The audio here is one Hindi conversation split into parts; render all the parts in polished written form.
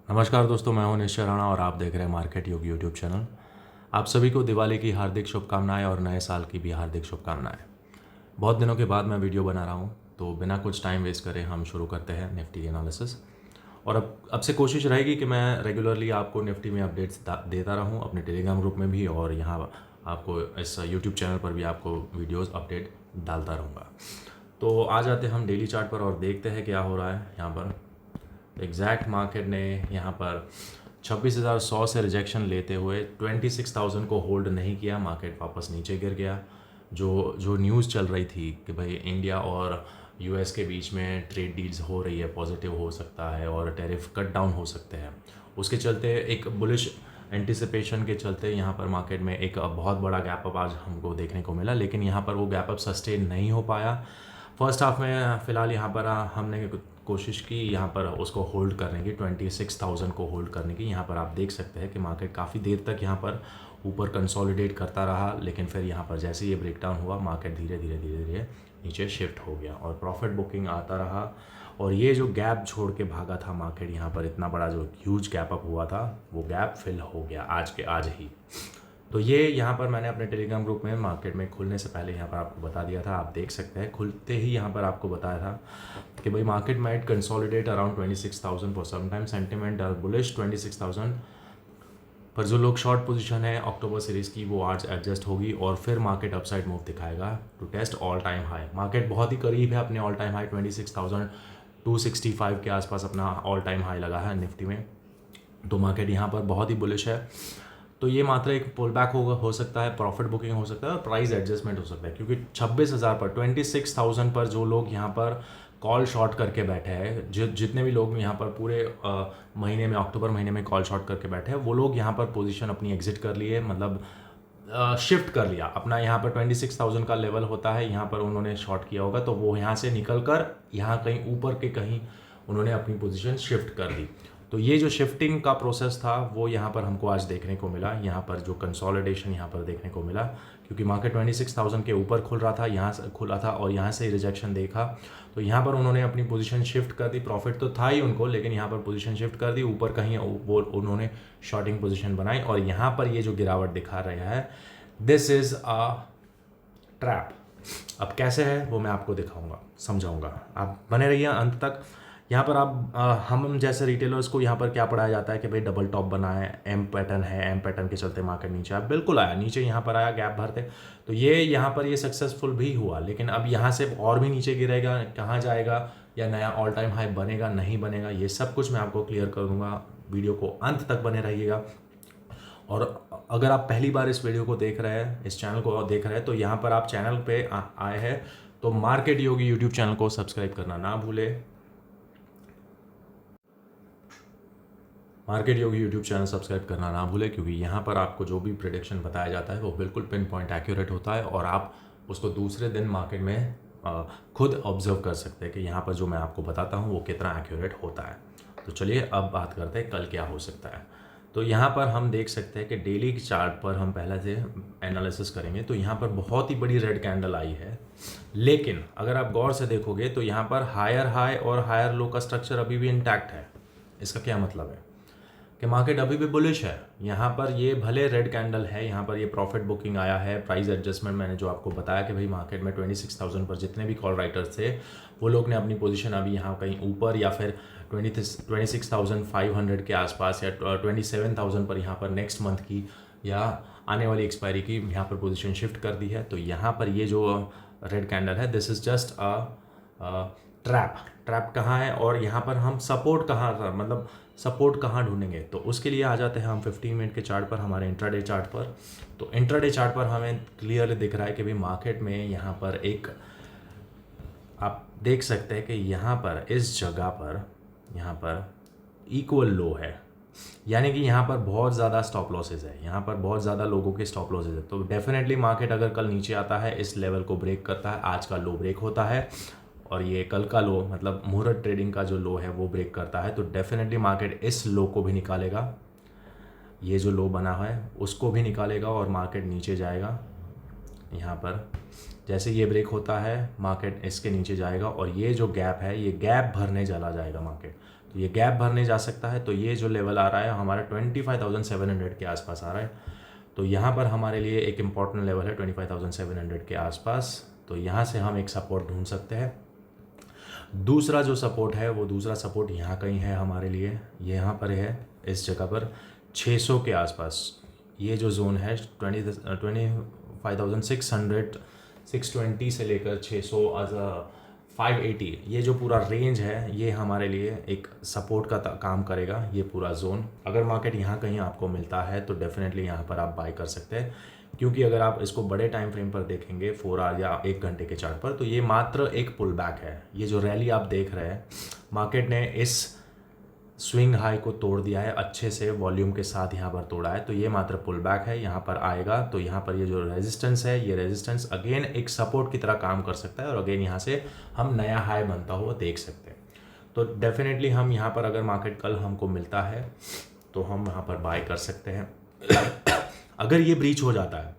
नमस्कार दोस्तों, मैं हूं निश्चय राणा और आप देख रहे हैं मार्केट योग यूट्यूब चैनल। आप सभी को दिवाली की हार्दिक शुभकामनाएं और नए साल की भी हार्दिक शुभकामनाएं। बहुत दिनों के बाद मैं वीडियो बना रहा हूं, तो बिना कुछ टाइम वेस्ट करे हम शुरू करते हैं निफ्टी एनालिसिस। और अब से कोशिश रहेगी कि मैं रेगुलरली आपको निफ्टी में अपडेट्स देता रहूँ, अपने टेलीग्राम ग्रुप में भी और यहाँ आपको इस यूट्यूब चैनल पर भी आपको वीडियोज़ अपडेट डालता रहूँगा। तो आ जाते हैं हम डेली चार्ट पर और देखते हैं क्या हो रहा है यहाँ पर। एग्जैक्ट मार्केट ने यहाँ पर 26,100 से रिजेक्शन लेते हुए 26,000 को होल्ड नहीं किया। मार्केट वापस नीचे गिर गया। जो न्यूज़ चल रही थी कि भाई इंडिया और यूएस के बीच में ट्रेड डील्स हो रही है, पॉजिटिव हो सकता है और टैरिफ कट डाउन हो सकते हैं, उसके चलते एक बुलिश एंटिसिपेशन के चलते यहाँ पर मार्केट में एक बहुत बड़ा गैप अप आज हमको देखने को मिला। लेकिन यहाँ पर वो गैप अप सस्टेन नहीं हो पाया। फर्स्ट हाफ में फ़िलहाल यहाँ पर हमने कोशिश की यहाँ पर उसको होल्ड करने की, 26,000 को होल्ड करने की। यहाँ पर आप देख सकते हैं कि मार्केट काफ़ी देर तक यहाँ पर ऊपर कंसोलिडेट करता रहा, लेकिन फिर यहाँ पर जैसे ये ब्रेकडाउन हुआ मार्केट धीरे धीरे नीचे शिफ्ट हो गया और प्रॉफिट बुकिंग आता रहा। और ये जो गैप छोड़ के भागा था मार्केट, यहाँ पर इतना बड़ा जो ह्यूज गैप अप हुआ था, वो गैप फिल हो गया आज के आज ही। तो ये यहाँ पर मैंने अपने टेलीग्राम ग्रुप में मार्केट में खुलने से पहले यहाँ पर आपको बता दिया था। आप देख सकते हैं खुलते ही यहाँ पर आपको बताया था कि भाई market might consolidate around 26,000 for some time, sentiment bullish 26,000 पर। जो लोग शॉर्ट पोजीशन है अक्टूबर सीरीज़ की, वो आज एडजस्ट होगी और फिर मार्केट अपसाइड मूव दिखाएगा to test all time high. Market बहुत ही करीब है अपने ऑल टाइम हाई, 26,265 के आसपास अपना ऑल टाइम हाई लगा है निफ्टी में। तो मार्केट यहाँ पर बहुत ही बुलिश है। तो ये मात्र एक पुल बैक हो सकता है, प्रॉफिट बुकिंग हो सकता है और प्राइस एडजस्टमेंट हो सकता है, क्योंकि 26,000 पर 26,000 पर जो लोग यहाँ पर कॉल शॉर्ट करके बैठे हैं, जितने भी लोग यहाँ पर पूरे महीने में, अक्टूबर महीने में कॉल शॉर्ट करके बैठे हैं, वो लोग यहाँ पर पोजीशन अपनी एग्जिट कर लिए, मतलब शिफ्ट कर लिया अपना। यहाँ पर 26,000 का लेवल होता है, यहाँ पर उन्होंने शॉर्ट किया होगा तो वो यहाँ से निकल कर यहाँ कहीं ऊपर के कहीं उन्होंने अपनी पोजीशन शिफ्ट कर दी। तो ये जो शिफ्टिंग का प्रोसेस था वो यहाँ पर हमको आज देखने को मिला। यहाँ पर जो कंसोलिडेशन यहाँ पर देखने को मिला, क्योंकि मार्केट 26,000 के ऊपर खुल रहा था, यहाँ से खुला था और यहाँ से रिजेक्शन देखा, तो यहाँ पर उन्होंने अपनी पोजीशन शिफ्ट कर दी। प्रॉफिट तो था ही उनको, लेकिन यहाँ पर पोजीशन शिफ्ट कर दी ऊपर कहीं, वो उन्होंने शॉर्टिंग पोजीशन बनाई और यहाँ पर ये जो गिरावट दिखा रहा है, दिस इज़ अ ट्रैप। अब कैसे है वो मैं आपको दिखाऊंगा, समझाऊंगा, आप बने रहिए अंत तक। यहाँ पर आप हम जैसे रिटेलर्स को यहाँ पर क्या पढ़ाया जाता है कि भाई डबल टॉप बना है, एम पैटर्न है, एम पैटर्न के चलते मार्केट नीचे आया, बिल्कुल आया नीचे, यहाँ पर आया गैप भरते, तो ये यहाँ पर ये सक्सेसफुल भी हुआ। लेकिन अब यहाँ से और भी नीचे गिरेगा, कहाँ जाएगा, या नया ऑल टाइम हाई बनेगा नहीं बनेगा, ये सब कुछ मैं आपको क्लियर कर दूंगा। वीडियो को अंत तक बने रहिएगा। और अगर आप पहली बार इस वीडियो को देख रहे हैं, इस चैनल को देख रहे हैं, तो यहाँ पर आप चैनल पे आए हैं तो मार्केट योगी यूट्यूब चैनल को सब्सक्राइब करना ना भूले। मार्केट योगी यूट्यूब चैनल सब्सक्राइब करना ना भूले, क्योंकि यहाँ पर आपको जो भी प्रेडिक्शन बताया जाता है वो बिल्कुल पिन पॉइंट एक्यूरेट होता है और आप उसको दूसरे दिन मार्केट में खुद ऑब्जर्व कर सकते हैं कि यहाँ पर जो मैं आपको बताता हूँ वो कितना एक्यूरेट होता है। तो चलिए अब बात करते हैं कल क्या हो सकता है। तो यहाँ पर हम देख सकते हैं कि डेली के चार्ट पर हम पहले से एनालिसिस करेंगे, तो यहाँ पर बहुत ही बड़ी रेड कैंडल आई है, लेकिन अगर आप गौर से देखोगे तो यहाँ पर हायर हाई और हायर लो का स्ट्रक्चर अभी भी इंटैक्ट है। इसका क्या मतलब है कि मार्केट अभी भी बुलिश है। यहाँ पर ये भले रेड कैंडल है, यहाँ पर ये प्रॉफिट बुकिंग आया है, प्राइस एडजस्टमेंट मैंने जो आपको बताया कि भाई मार्केट में 26,000 पर जितने भी कॉल राइटर्स थे वो लोग ने अपनी पोजीशन अभी यहाँ कहीं ऊपर या फिर 26,500 के आसपास या 27,000 पर यहाँ पर नेक्स्ट मंथ की या आने वाली एक्सपायरी की यहाँ पर पोजीशन शिफ्ट कर दी है। तो यहाँ पर ये जो रेड कैंडल है, this is just a trap कहाँ है और यहाँ पर हम सपोर्ट कहाँ, मतलब सपोर्ट कहाँ ढूंढेंगे, तो उसके लिए आ जाते हैं हम 15 मिनट के चार्ट पर, हमारे इंट्राडे चार्ट पर। तो इंट्राडे चार्ट पर हमें क्लियरली दिख रहा है कि भाई मार्केट में यहाँ पर एक, आप देख सकते हैं कि यहाँ पर इस जगह पर यहाँ पर इक्वल लो है, यानी कि यहाँ पर बहुत ज़्यादा स्टॉप लॉसेज है, यहाँ पर बहुत ज़्यादा लोगों के स्टॉप लॉसेज है। तो डेफिनेटली मार्केट अगर कल नीचे आता है, इस लेवल को ब्रेक करता है, आज का लो ब्रेक होता है और ये कल का लो, मतलब मुहूर्त ट्रेडिंग का जो लो है वो ब्रेक करता है, तो डेफिनेटली मार्केट इस लो को भी निकालेगा, ये जो लो बना है उसको भी निकालेगा और मार्केट नीचे जाएगा। यहाँ पर जैसे ये ब्रेक होता है मार्केट इसके नीचे जाएगा और ये जो गैप है ये गैप भरने चला जाएगा मार्केट। तो ये गैप भरने जा सकता है। तो ये जो लेवल आ रहा है हमारा 25,700 के आसपास आ रहा है। तो यहाँ पर हमारे लिए एक इम्पॉर्टेंट लेवल है 25,700 के आसपास। तो यहाँ से हम एक सपोर्ट ढूंढ सकते हैं। दूसरा जो सपोर्ट है वो दूसरा सपोर्ट यहाँ कहीं है हमारे लिए, ये यहाँ पर है इस जगह पर 600 के आसपास। ये जो जोन है 25,600 620 से लेकर 600 580, ये जो पूरा रेंज है ये हमारे लिए एक सपोर्ट का काम करेगा। ये पूरा जोन अगर मार्केट यहाँ कहीं आपको मिलता है तो डेफिनेटली यहाँ पर आप बाय कर सकते हैं, क्योंकि अगर आप इसको बड़े टाइम फ्रेम पर देखेंगे 4 आवर या 1 घंटे के चार्ट पर, तो ये मात्र एक पुल बैक है। ये जो रैली आप देख रहे हैं, मार्केट ने इस स्विंग हाई को तोड़ दिया है, अच्छे से वॉल्यूम के साथ यहाँ पर तोड़ा है। तो ये मात्र पुल बैक है, यहाँ पर आएगा तो यहाँ पर ये जो रेजिस्टेंस है, ये रेजिस्टेंस अगेन एक सपोर्ट की तरह काम कर सकता है और अगेन यहाँ से हम नया हाई बनता हुआ देख सकते हैं। तो डेफिनेटली हम यहाँ पर अगर मार्केट कल हमको मिलता है तो हम यहाँ पर बाय कर सकते हैं। अगर ये ब्रीच हो जाता है,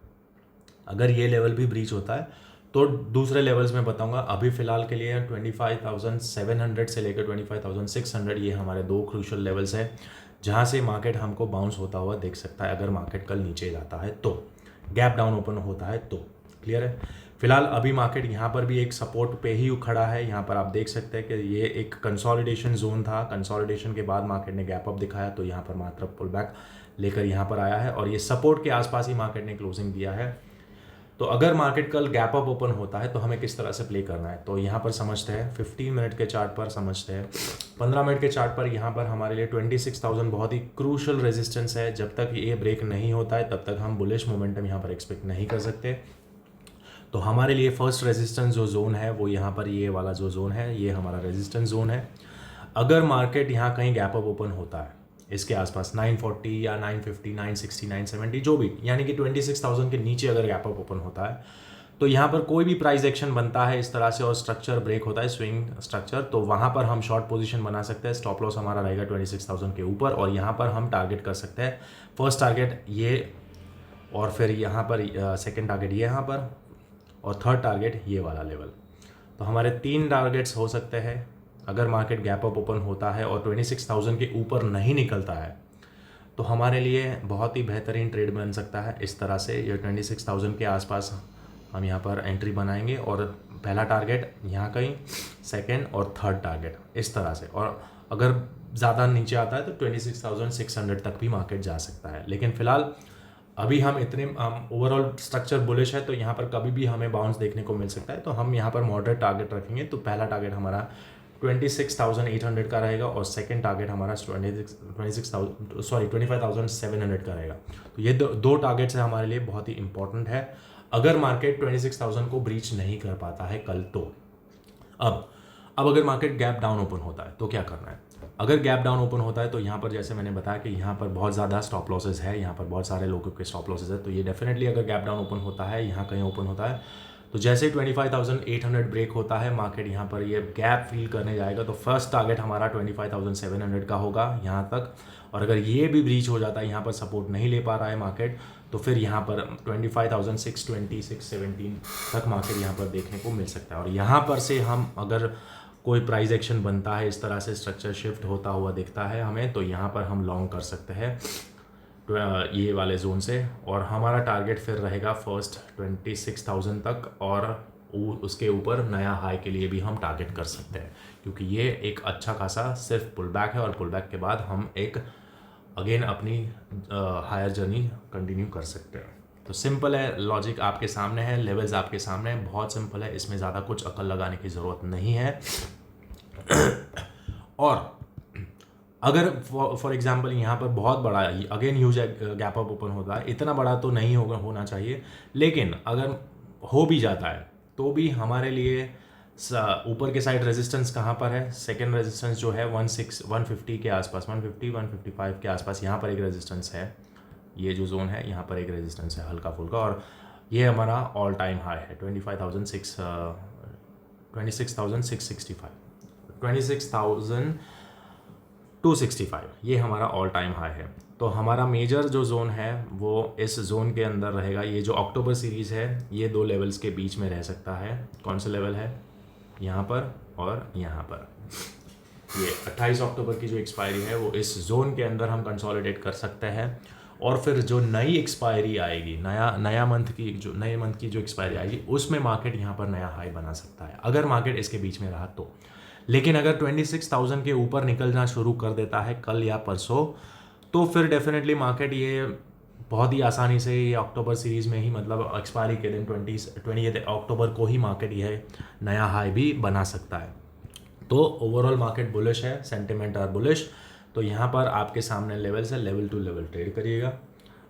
अगर ये लेवल भी ब्रीच होता है तो दूसरे लेवल्स में बताऊंगा। अभी फ़िलहाल के लिए 25,700 से लेकर 25,600 ये हमारे दो क्रूशल लेवल्स हैं जहाँ से मार्केट हमको बाउंस होता हुआ देख सकता है। अगर मार्केट कल नीचे जाता है तो, गैप डाउन ओपन होता है तो, क्लियर है। फिलहाल अभी मार्केट यहाँ पर भी एक सपोर्ट पे ही खड़ा है। यहाँ पर आप देख सकते हैं कि ये एक कंसोलिडेशन जोन था, कंसोलिडेशन के बाद मार्केट ने गैप अप दिखाया तो यहाँ पर मात्र पुल बैक लेकर यहाँ पर आया है और ये सपोर्ट के आसपास ही मार्केट ने क्लोजिंग दिया है। तो अगर मार्केट कल गैप अप ओपन होता है तो हमें किस तरह से प्ले करना है, तो यहाँ पर समझते हैं 15 मिनट के चार्ट पर समझते हैं। 15 मिनट के चार्ट पर यहाँ पर हमारे लिए 26,000 बहुत ही क्रूशल रेजिस्टेंस है। जब तक ये ब्रेक नहीं होता है तब तक हम बुलिश मोमेंटम यहाँ पर एक्सपेक्ट नहीं कर सकते। तो हमारे लिए फर्स्ट रेजिस्टेंस जो जोन है वो यहाँ पर ये वाला जो जोन है, ये हमारा रेजिस्टेंस जोन है। अगर मार्केट यहाँ कहीं गैप अप ओपन होता है इसके आसपास 940 या 950, 960, 970 जो भी, यानी कि 26,000 के नीचे अगर गैप अप ओपन होता है तो यहाँ पर कोई भी प्राइस एक्शन बनता है इस तरह से और स्ट्रक्चर ब्रेक होता है, स्विंग स्ट्रक्चर, तो वहाँ पर हम शॉर्ट पोजीशन बना सकते हैं। स्टॉप लॉस हमारा रहेगा 26,000 के ऊपर और यहाँ पर हम टारगेट कर सकते हैं फर्स्ट टारगेट ये, और फिर यहाँ पर सेकेंड टारगेट ये यहाँ पर, और थर्ड टारगेट ये वाला लेवल। तो हमारे 3 टारगेट्स हो सकते हैं अगर मार्केट गैप अप ओपन होता है और 26,000 के ऊपर नहीं निकलता है तो हमारे लिए बहुत ही बेहतरीन ट्रेड बन सकता है। इस तरह से ये 26,000 के आसपास हम यहाँ पर एंट्री बनाएंगे और पहला टारगेट यहाँ कहीं, सेकंड और थर्ड टारगेट इस तरह से, और अगर ज़्यादा नीचे आता है तो 26,600 तक भी मार्केट जा सकता है। लेकिन फ़िलहाल अभी हम ओवरऑल स्ट्रक्चर बुलिश है तो यहाँ पर कभी भी हमें बाउंस देखने को मिल सकता है। तो हम यहाँ पर मॉडरेट टारगेट रखेंगे। तो पहला टारगेट हमारा 26,800 का रहेगा और सेकंड टारगेट हमारा 25,700 का रहेगा। तो ये दो टारगेट्स है हमारे लिए बहुत ही इंपॉर्टेंट है अगर मार्केट 26,000 को ब्रीच नहीं कर पाता है कल तो। अब अगर मार्केट गैप डाउन ओपन होता है तो क्या करना है। अगर गैप डाउन ओपन होता है तो यहाँ पर जैसे मैंने बताया कि यहाँ पर बहुत ज़्यादा स्टॉप लॉसेज है, यहाँ पर बहुत सारे लोगों के स्टॉप लॉसेज है। तो ये डेफिनेटली अगर गैप डाउन ओपन होता है, यहाँ कहीं ओपन होता है, तो जैसे ही 25,800 ब्रेक होता है मार्केट यहाँ पर ये गैप फील करने जाएगा। तो फर्स्ट टारगेट हमारा 25,700 का होगा यहाँ तक, और अगर ये भी ब्रीच हो जाता है, यहाँ पर सपोर्ट नहीं ले पा रहा है मार्केट, तो फिर यहाँ पर 25,620, 617 तक मार्केट यहाँ पर देखने को मिल सकता है। और यहाँ पर से हम अगर कोई प्राइस एक्शन बनता है, इस तरह से स्ट्रक्चर शिफ्ट होता हुआ दिखता है हमें, तो यहाँ पर हम लॉन्ग कर सकते हैं ये वाले जोन से। और हमारा टारगेट फिर रहेगा फर्स्ट 26,000 तक, और उसके ऊपर नया हाई के लिए भी हम टारगेट कर सकते हैं, क्योंकि ये एक अच्छा खासा सिर्फ पुल बैक है और पुल बैक के बाद हम एक अगेन अपनी हायर जर्नी कंटिन्यू कर सकते हैं। तो सिंपल है, लॉजिक आपके सामने है, लेवल्स आपके सामने है, बहुत सिंपल है, इसमें ज़्यादा कुछ अकल लगाने की ज़रूरत नहीं है। और अगर फॉर एग्जांपल यहाँ पर बहुत बड़ा again huge gap up open होता है, इतना बड़ा तो नहीं होना चाहिए, लेकिन अगर हो भी जाता है तो भी हमारे लिए ऊपर के साइड रेजिस्टेंस कहाँ पर है, सेकेंड रेजिस्टेंस जो है 150 के आसपास, 150 155 के आसपास यहाँ पर एक रेजिस्टेंस है। ये जो जोन है यहाँ पर एक रेजिस्टेंस है हल्का फुल्का, और ये हमारा ऑल टाइम हाई है 26,665, 26,265, ये हमारा ऑल टाइम हाई है। तो हमारा मेजर जो जोन है वो इस जोन के अंदर रहेगा। ये जो अक्टूबर सीरीज़ है ये 2 लेवल्स के बीच में रह सकता है। कौन सा लेवल है, यहाँ पर और यहाँ पर। ये 28 अक्टूबर की जो एक्सपायरी है वो इस जोन के अंदर हम कंसोलिडेट कर सकते हैं, और फिर जो नई एक्सपायरी आएगी, नया मंथ की जो नए मंथ की जो एक्सपायरी आएगी उसमें मार्केट यहाँ पर नया हाई बना सकता है, अगर मार्केट इसके बीच में रहा तो। लेकिन अगर 26,000 के ऊपर निकलना शुरू कर देता है कल या परसों, तो फिर डेफिनेटली मार्केट ये बहुत ही आसानी से ये अक्टूबर सीरीज़ में ही, मतलब एक्सपायरी के दिन 28 अक्टूबर को ही मार्केट यह नया हाई भी बना सकता है। तो ओवरऑल मार्केट बुलिश है, सेंटिमेंट आर बुलिश। तो यहाँ पर आपके सामने लेवल्स है, लेवल टू लेवल ट्रेड करिएगा,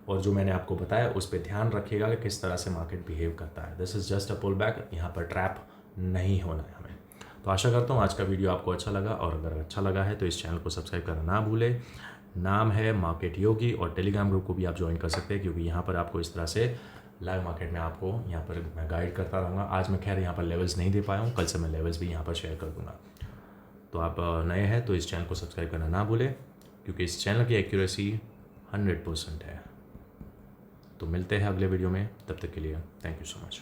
और जो मैंने आपको बताया उस पर ध्यान रखिएगा कि किस तरह से मार्केट बिहेव करता है। This is just a pull back, यहाँ पर ट्रैप नहीं होना है हमें। तो आशा करता हूँ आज का वीडियो आपको अच्छा लगा, और अगर अच्छा लगा है तो इस चैनल को सब्सक्राइब करना ना भूलें। नाम है मार्केट योगी, और टेलीग्राम ग्रुप को भी आप ज्वाइन कर सकते हैं, क्योंकि यहाँ पर आपको इस तरह से लाइव मार्केट में आपको यहाँ पर मैं गाइड करता रहूँगा। आज मैं खैर यहाँ पर लेवल्स नहीं दे पाया हूँ, कल से मैं लेवल्स भी यहाँ पर शेयर कर दूँगा। तो आप नए हैं तो इस चैनल को सब्सक्राइब करना ना भूलें, क्योंकि इस चैनल की एक्यूरेसी 100% है। तो मिलते हैं अगले वीडियो में, तब तक के लिए थैंक यू सो मच।